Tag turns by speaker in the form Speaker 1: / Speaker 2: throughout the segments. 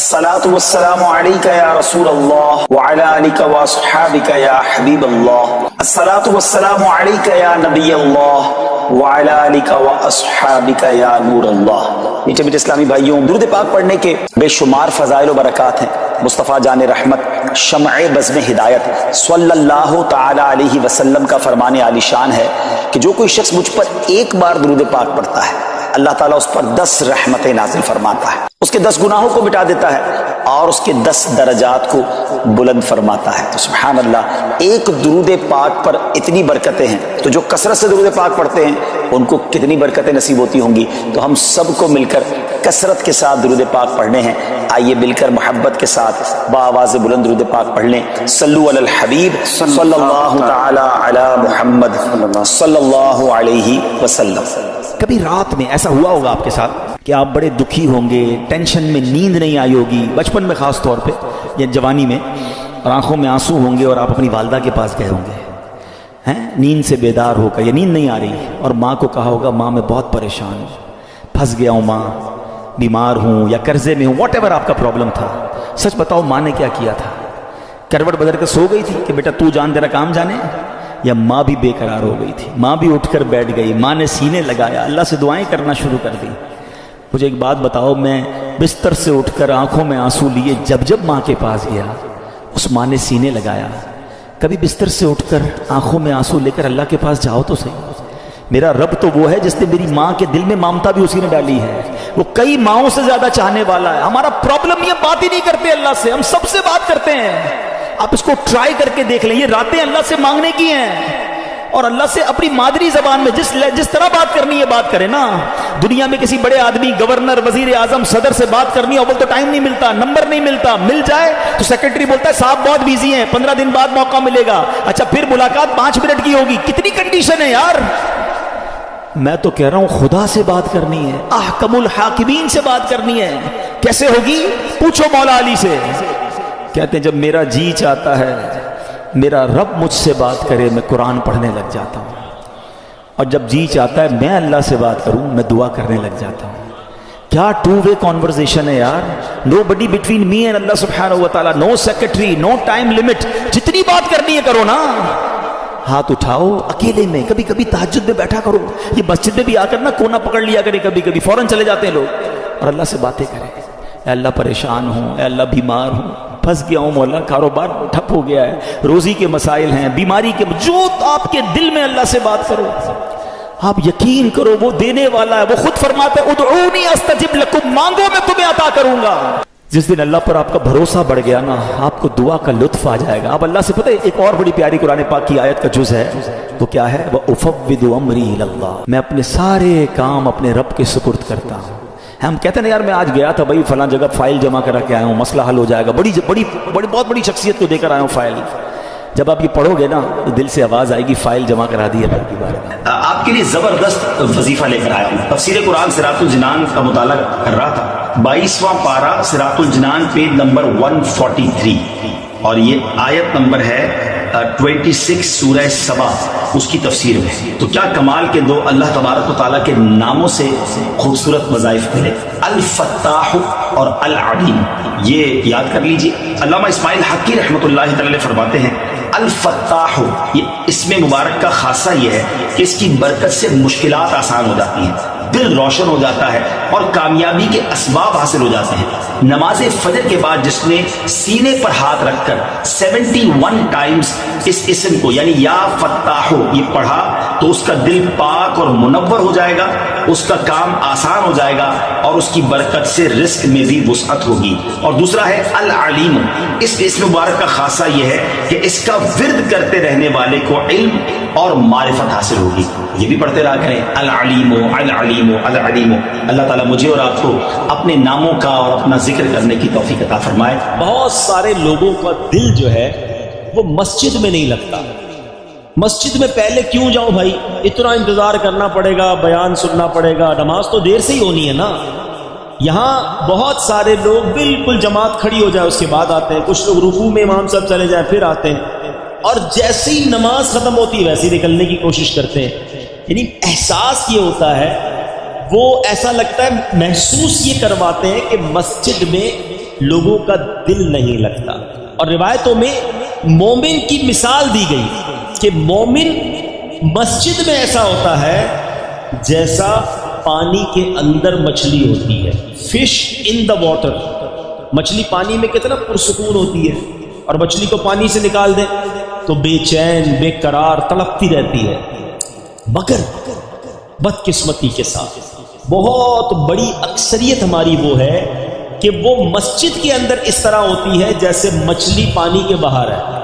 Speaker 1: الصلاة والسلام عليك يا رسول الله وعلى آلك وأصحابك يا حبيب الله. الصلاة والسلام عليك يا نبي الله وعلى آلك وأصحابك يا نور الله. میٹھے میٹھے اسلامی بھائیوں، درود پاک پڑھنے کے بے شمار فضائل و برکات ہیں. مصطفیٰ جان رحمت، شمع بزم ہدایت صلی اللہ تعالی علیہ وسلم کا فرمان عالی شان ہے کہ جو کوئی شخص مجھ پر ایک بار درود پاک پڑھتا ہے، اللہ تعالیٰ اس پر 10 رحمتیں نازل فرماتا ہے، اس کے 10 گناہوں کو مٹا دیتا ہے اور اس کے 10 درجات کو بلند فرماتا ہے. تو سبحان اللہ، ایک درود پاک پر اتنی برکتیں ہیں، تو جو کثرت سے درود پاک پڑھتے ہیں ان کو کتنی برکتیں نصیب ہوتی ہوں گی. تو ہم سب کو مل کر کثرت کے ساتھ درود پاک پڑھنے ہیں. آئیے مل کر محبت کے ساتھ بآواز بلند درود پاک پڑھ لیں. صلو علی الحبیب صلی اللہ تعالی علی محمد صلی اللہ علیہ وسلم.
Speaker 2: کبھی رات میں ایسا ہوا ہوگا آپ کے ساتھ کہ آپ بڑے دکھی ہوں گے، ٹینشن میں نیند نہیں آئی ہوگی، بچپن میں خاص طور پہ یا جوانی میں، اور آنکھوں میں آنسو ہوں گے اور آپ اپنی والدہ کے پاس گئے ہوں گے، نیند سے بیدار ہو کر یا نیند نہیں آ رہی، اور ماں کو کہا ہوگا ماں میں بہت پریشان ہوں، پھنس گیا ہوں ماں، بیمار ہوں یا قرضے میں ہوں، واٹ ایور آپ کا پرابلم تھا. سچ بتاؤ ماں نے کیا کیا تھا؟ کروٹ بدل کر سو گئی تھی کہ بیٹا تو جان تیرا کام جانے، یا ماں بھی بے قرار ہو گئی تھی؟ ماں بھی اٹھ کر بیٹھ گئی، ماں نے سینے لگایا، اللہ سے دعائیں کرنا شروع کر دی. مجھے ایک بات بتاؤ، میں بستر سے اٹھ کر آنکھوں میں آنسو لیے جب ماں کے پاس گیا، اس ماں نے سینے لگایا. کبھی بستر سے اٹھ کر آنکھوں میں آنسو لے کر اللہ کے پاس جاؤ تو صحیح. میرا رب تو وہ ہے جس نے میری ماں کے دل میں ممتا بھی اسی نے ڈالی ہے، وہ کئی ماؤں سے زیادہ چاہنے والا ہے. ہمارا پرابلم یہ بات ہی نہیں کرتے اللہ سے، ہم سب سے بات کرتے ہیں. آپ اس کو ٹرائی کر کے دیکھ لیں، یہ راتیں اللہ سے مانگنے کی ہیں، اور اللہ سے اپنی مادری زبان میں جس طرح بات کرنی ہے بات کرے نا. دنیا میں کسی بڑے آدمی، گورنر، وزیر اعظم، صدر سے بات کرنی ہے، اول تو ٹائم نہیں ملتا، نمبر نہیں ملتا، مل جائے تو سیکرٹری بولتا ہے صاحب بہت بیزی ہیں، 15 دن بعد موقع ملے گا. اچھا پھر ملاقات 5 منٹ کی ہوگی. کتنی کنڈیشن ہے یار. میں تو کہہ رہا ہوں خدا سے بات کرنی ہے، احکم الحاکمین سے بات کرنی ہے. کیسے ہوگی؟ پوچھو مولا علی سے. کہتے ہیں جب میرا جی چاہتا ہے میرا رب مجھ سے بات کرے، میں قرآن پڑھنے لگ جاتا ہوں، اور جب جی چاہتا ہے میں اللہ سے بات کروں، میں دعا کرنے لگ جاتا ہوں. کیا 2 وے کانورزیشن ہے یار. نو بڈی بٹوین می اینڈ اللہ سبحانہ و تعالیٰ، نو سیکرٹری، نو ٹائم لمٹ. جتنی بات کرنی ہے کرو نا. ہاتھ اٹھاؤ اکیلے میں، کبھی کبھی تہجد میں بیٹھا کرو. یہ مسجد میں بھی آ کر نا کونا پکڑ لیا کرے، کبھی کبھی فوراً چلے جاتے ہیں لوگ، اور اللہ سے باتیں کریں. اے اللہ پریشان ہوں، اے اللہ بیمار ہوں، پھنس گیا ہوں مولا، کاروبار ٹھپ ہو گیا ہے، روزی کے مسائل ہیں، بیماری کے، جو آپ کے دل میں اللہ سے بات کرو. آپ یقین کرو وہ دینے والا ہے. وہ خود فرماتا ہے ادعونی استجب لکم، مانگو میں تمہیں عطا کروں گا. جس دن اللہ پر آپ کا بھروسہ بڑھ گیا نا، آپ کو دعا کا لطف آ جائے گا. آپ اللہ سے، پتہ ہے ایک اور بڑی پیاری قرآن پاک کی آیت کا جز ہے، وہ کیا ہے؟ وَأُفَوِّضُ أَمْرِي إِلَى اللَّهِ، میں اپنے سارے کام اپنے رب کے سپرد کرتا ہوں. ہم کہتے ہیں یار میں آج گیا تھا بھائی فلاں جگہ، فائل جمع کرا کے آیا ہوں، مسئلہ حل ہو جائے گا، بہت بڑی شخصیت کو دے کر آیا ہوں فائل. جب آپ یہ پڑھو گے نا تو دل سے آواز آئے گی فائل جمع کرا دی اللہ کی بارگاہ.
Speaker 1: آپ کے لیے زبردست وظیفہ لے کر آیا ہوں. تفسیر قرآن صراط الجنان کا مطالعہ کر رہا تھا، 22واں پارہ صراط الجنان پیج نمبر 143، اور یہ آیت نمبر ہے 26 سورہ سبا، اس کی تفسیر میں. تو کیا کمال کے دو اللہ تبارک و تعالیٰ کے ناموں سے خوبصورت وظائف ملے، الفتاح اور العلیم. یہ یاد کر لیجیے. علامہ اسماعیل حقی رحمۃ اللہ تعالی فرماتے ہیں الفتاح، یہ اسم مبارک کا خاصہ یہ ہے کہ اس کی برکت سے مشکلات آسان ہو جاتی ہیں، دل روشن ہو جاتا ہے اور کامیابی کے اسباب حاصل ہو جاتے ہیں. نماز فجر کے بعد جس نے سینے پر ہاتھ رکھ کر 71 ٹائمز اس اسم کو یعنی یا فتاح یہ پڑھا تو اس کا دل پاک اور منور ہو جائے گا، اس کا کام آسان ہو جائے گا، اور اس کی برکت سے رزق میں بھی وسعت ہوگی. اور دوسرا ہے العلیم. اس اسم مبارک کا خاصہ یہ ہے کہ اس کا ورد کرتے رہنے والے کو علم اور معرفت حاصل ہوگی. یہ بھی پڑھتے رہا کریں العلیم العلیم العلیم. اللہ تعالیٰ مجھے اور آپ کو اپنے ناموں کا اور اپنا ذکر کرنے کی توفیق عطا فرمائے.
Speaker 3: بہت سارے لوگوں کا دل جو ہے وہ مسجد میں نہیں لگتا. مسجد میں پہلے کیوں جاؤں بھائی، اتنا انتظار کرنا پڑے گا، بیان سننا پڑے گا، نماز تو دیر سے ہی ہونی ہے نا. یہاں بہت سارے لوگ بالکل جماعت کھڑی ہو جائے اس کے بعد آتے ہیں، کچھ لوگ رکوع میں امام صاحب چلے جائیں پھر آتے ہیں، اور جیسی نماز ختم ہوتی ہے ویسے ہی نکلنے کی کوشش کرتے ہیں. یعنی احساس یہ ہوتا ہے، وہ ایسا لگتا ہے، محسوس یہ کرواتے ہیں کہ مسجد میں لوگوں کا دل نہیں لگتا. اور روایتوں میں مومن کی مثال دی گئی کہ مومن مسجد میں ایسا ہوتا ہے جیسا پانی کے اندر مچھلی ہوتی ہے. Fish in the water. مچھلی پانی میں کتنا پرسکون ہوتی ہے، اور مچھلی کو پانی سے نکال دیں تو بے چین بے قرار تڑپتی رہتی ہے. مگر بدقسمتی کے ساتھ بہت بڑی اکثریت ہماری وہ ہے کہ وہ مسجد کے اندر اس طرح ہوتی ہے جیسے مچھلی پانی کے باہر ہے،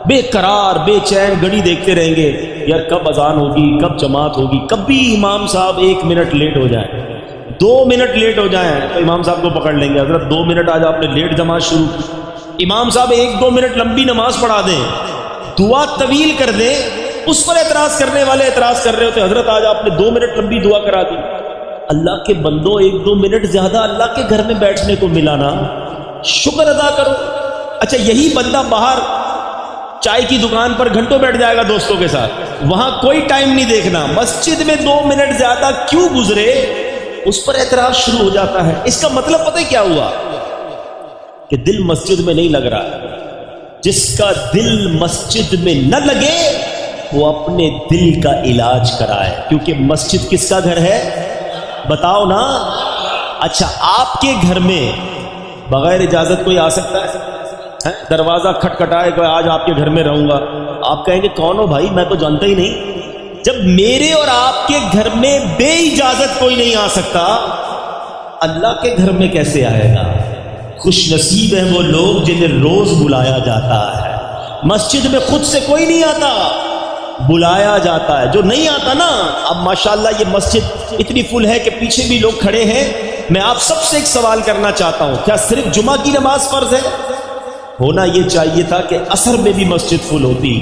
Speaker 3: بے قرار بے چین گھڑی دیکھتے رہیں گے یار کب اذان ہوگی، کب جماعت ہوگی. کبھی امام صاحب 1 منٹ لیٹ ہو جائیں، 2 منٹ لیٹ ہو جائیں تو امام صاحب کو پکڑ لیں گے، حضرت 2 منٹ آج آپ نے لیٹ جماعت شروع کی. امام صاحب 1-2 منٹ لمبی نماز پڑھا دیں، دعا طویل کر دیں، اس پر اعتراض کرنے والے اعتراض کر رہے ہوتے حضرت آج آپ نے 2 منٹ لمبی دعا کرا دی. اللہ کے بندو 1-2 منٹ زیادہ اللہ کے گھر میں بیٹھنے کو ملا نا، شکر ادا کرو. اچھا یہی بندہ باہر چائے کی دکان پر گھنٹوں بیٹھ جائے گا دوستوں کے ساتھ، وہاں کوئی ٹائم نہیں دیکھنا، مسجد میں 2 منٹ زیادہ کیوں گزرے اس پر اعتراض شروع ہو جاتا ہے. اس کا مطلب پتہ کیا ہوا کہ دل مسجد میں نہیں لگ رہا. جس کا دل مسجد میں نہ لگے وہ اپنے دل کا علاج کرائے، کیونکھ مسجد کس کا گھر ہے بتاؤ نا. اچھا آپ کے گھر میں بغیر اجازت کوئی آ سکتا ہے؟ دروازہ کھٹکھٹائے کہ آج آپ کے گھر میں رہوں گا، آپ کہیں گے کون ہو بھائی میں تو جانتا ہی نہیں. جب میرے اور آپ کے گھر میں بے اجازت کوئی نہیں آ سکتا، اللہ کے گھر میں کیسے آئے گا؟ خوش نصیب ہیں وہ لوگ جنہیں روز بلایا جاتا ہے. مسجد میں خود سے کوئی نہیں آتا، بلایا جاتا ہے. جو نہیں آتا نا، اب ماشاءاللہ یہ مسجد اتنی فل ہے کہ پیچھے بھی لوگ کھڑے ہیں. میں آپ سب سے ایک سوال کرنا چاہتا ہوں، کیا صرف جمعہ کی نماز فرض ہے؟ ہونا یہ چاہیے تھا کہ عصر میں بھی مسجد فل ہوتی،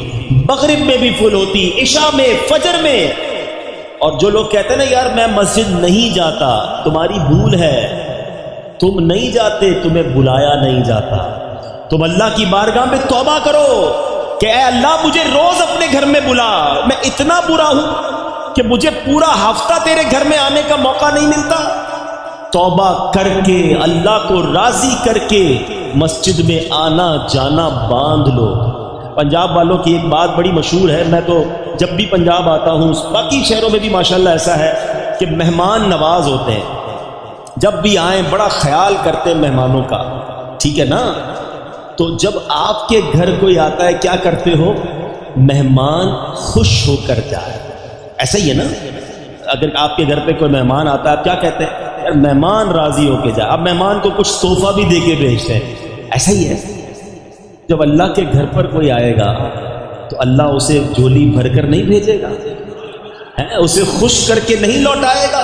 Speaker 3: مغرب میں بھی فل ہوتی، عشاء میں، فجر میں. اور جو لوگ کہتے ہیں نا یار میں مسجد نہیں جاتا، تمہاری بھول ہے. تم نہیں جاتے، تمہیں بلایا نہیں جاتا. تم اللہ کی بارگاہ میں توبہ کرو کہ اے اللہ مجھے روز اپنے گھر میں بلا، میں اتنا برا ہوں کہ مجھے پورا ہفتہ تیرے گھر میں آنے کا موقع نہیں ملتا. توبہ کر کے اللہ کو راضی کر کے مسجد میں آنا جانا باندھ لو. پنجاب والوں کی ایک بات بڑی مشہور ہے، میں تو جب بھی پنجاب آتا ہوں، باقی شہروں میں بھی ماشاءاللہ ایسا ہے کہ مہمان نواز ہوتے ہیں. جب بھی آئیں بڑا خیال کرتے ہیں مہمانوں کا، ٹھیک ہے نا. تو جب آپ کے گھر کوئی آتا ہے کیا کرتے ہو؟ مہمان خوش ہو کر جائے. ایسا ہی ہے نا، اگر آپ کے گھر پہ کوئی مہمان آتا ہے آپ کیا کہتے ہیں؟ یار مہمان راضی ہو کے جائے. اب مہمان کو کچھ تحفہ بھی دے کے بھیجتے ہیں. ایسا ہی ہے، جب اللہ کے گھر پر کوئی آئے گا تو اللہ اسے جھولی بھر کر نہیں بھیجے گا، اسے خوش کر کے نہیں لوٹائے گا.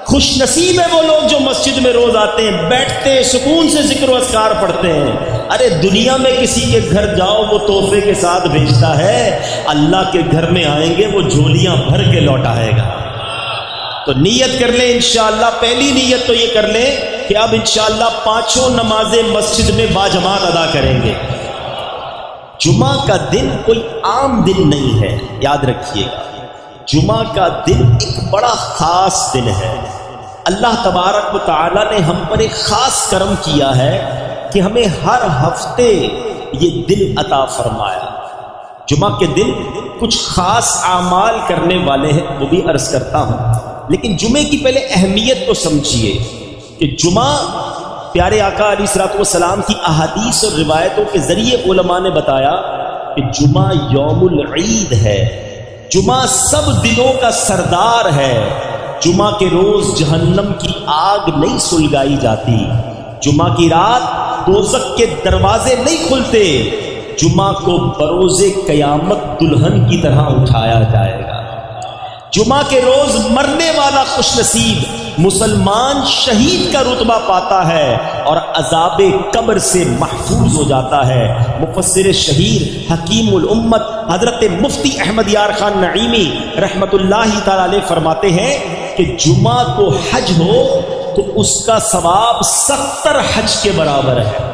Speaker 3: خوش نصیب ہے وہ لوگ جو مسجد میں روز آتے ہیں، بیٹھتے سکون سے ذکر و اذکار پڑھتے ہیں. ارے دنیا میں کسی کے گھر جاؤ وہ تحفے کے ساتھ بھیجتا ہے، اللہ کے گھر میں آئیں گے وہ جھولیاں بھر کے لوٹائے گا. تو نیت کر لیں انشاءاللہ. پہلی نیت تو یہ کر لیں کہ اب انشاءاللہ 5 نمازیں مسجد میں باجماعت ادا کریں گے. جمعہ کا دن کوئی عام دن نہیں ہے، یاد رکھیے گا. جمعہ کا دن ایک بڑا خاص دن ہے. اللہ تبارک و تعالی نے ہم پر ایک خاص کرم کیا ہے کہ ہمیں ہر ہفتے یہ دن عطا فرمایا. جمعہ کے دن کچھ خاص اعمال کرنے والے ہیں، وہ بھی عرض کرتا ہوں. لیکن جمعے کی پہلے اہمیت کو سمجھیے کہ جمعہ پیارے آقا علیہ الصلوۃ والسلام کی احادیث اور روایتوں کے ذریعے علماء نے بتایا کہ جمعہ یوم العید ہے. جمعہ سب دنوں کا سردار ہے. جمعہ کے روز جہنم کی آگ نہیں سلگائی جاتی. جمعہ کی رات دوزخ کے دروازے نہیں کھلتے. جمعہ کو بروز قیامت دلہن کی طرح اٹھایا جائے گا. جمعہ کے روز مرنے والا خوش نصیب مسلمان شہید کا رتبہ پاتا ہے اور عذاب قبر سے محفوظ ہو جاتا ہے. مفسر شہیر حکیم الامت حضرت مفتی احمد یار خان نعیمی رحمت اللہ تعالی علیہ فرماتے ہیں کہ جمعہ کو حج ہو تو اس کا ثواب 70 حج کے برابر ہے.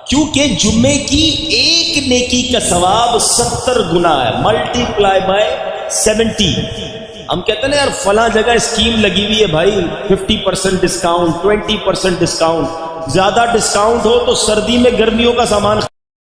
Speaker 3: کیونکہ جمعے کی ایک نیکی کا ثواب 70 گنا ہے، ملٹی پلائی بائی 70. ہم کہتے ہیں نا یار فلاں جگہ اسکیم لگی ہوئی ہے بھائی، 50% ڈسکاؤنٹ، 20% ڈسکاؤنٹ. زیادہ ڈسکاؤنٹ ہو تو سردی میں گرمیوں کا سامان